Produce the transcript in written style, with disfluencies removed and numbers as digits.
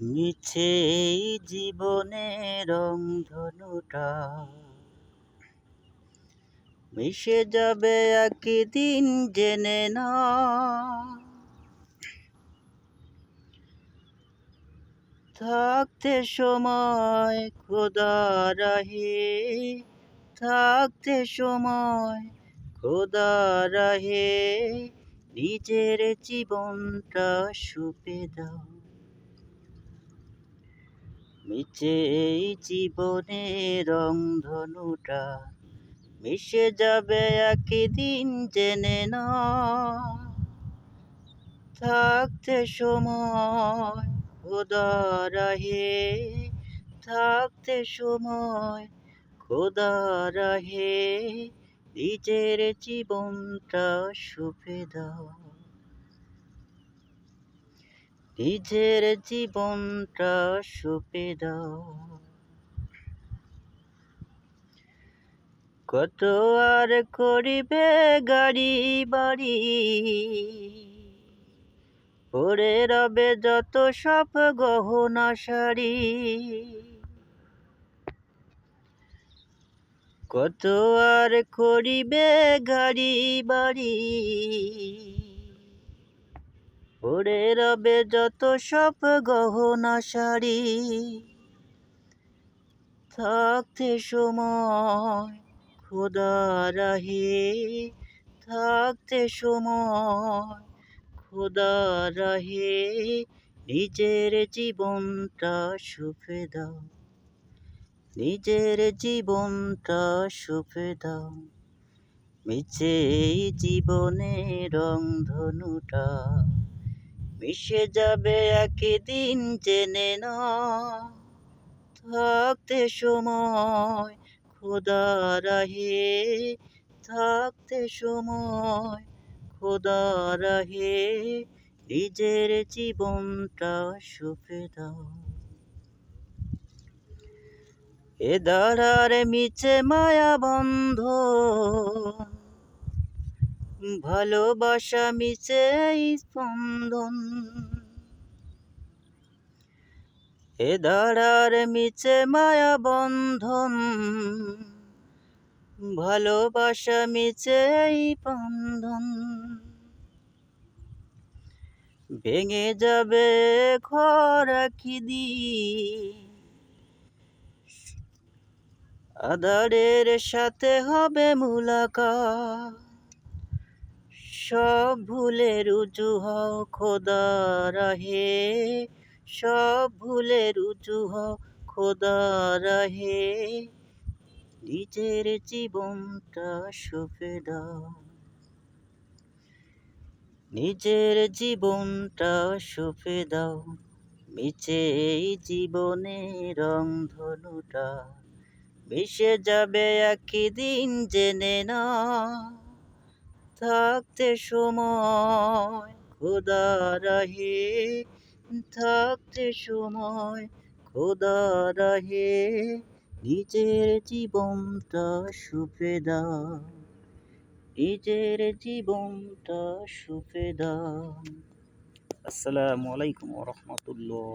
মিছে এই জীবনের রংধনুটা মিশে যাবে একদিন, জেনে না। থাকতে সময় খোদা রাহে, থাকতে সময় খোদা রাহে, নিজের জীবনটা সঁপে দাও। মিছে এই জীবনের রংধনুটা মিশে যাবে একদিন, জেনে না। থাকতে সময় খোদা রাহে, থাকতে সময় খোদা রাহে, নিজের জীবনটা সঁপে দাও। নিজের জীবনটা সঁপে দাও। কত আর করিবে গাড়ি বাড়ি, পড়ে রবে যত সব গহনা শাড়ি। কত আর করিবে গাড়ি বাড়ি, পড়ে রবে যত সব গহনা শাড়ি। থাকতে সময় খোদা রাহে, থাকতে সময় খোদা রাহে, নিজের জীবনটা সঁপে দাও। নিজের জীবনটা সঁপে দাও। মিছে এই জীবনের রংধনুটা মিশে যাবে একদিন, জেনে না। থাকতে সময় খোদা রাহে, থাকতে সময় খোদা রাহে, নিজের জীবনটা সঁপে দাও। এ দাঁড়ার মিছে মায়া বন্ধ, ভালোবাসা মিছে এই স্পন্দন। এ দাঁড়ার মিছে মায়া বন্ধন, ভালোবাসা মিছে এই বন্ধন। ভেঙে যাবে ঘর একদিন, আঁধারের সাথে হবে মুলাকাত। সব ভুলে রুজু হও খোদা রাহে, সব ভুলে রুজু হও খোদা রাহে, নিজের জীবনটা সঁপে দাও। নিজের জীবনটা সঁপে দাও। মিছে এই জীবনের রংধনুটা মিশে যাবে একদিন, জেনে না। থাকতে সময় খোদা রাহে, থাকতে সময় খোদা রাহে, নিজের জীবনটা সঁপে দাও। নিজের জীবনটা সঁপে দাও। আসসালামু আলাইকুম ওয়া রাহমাতুল্লাহ।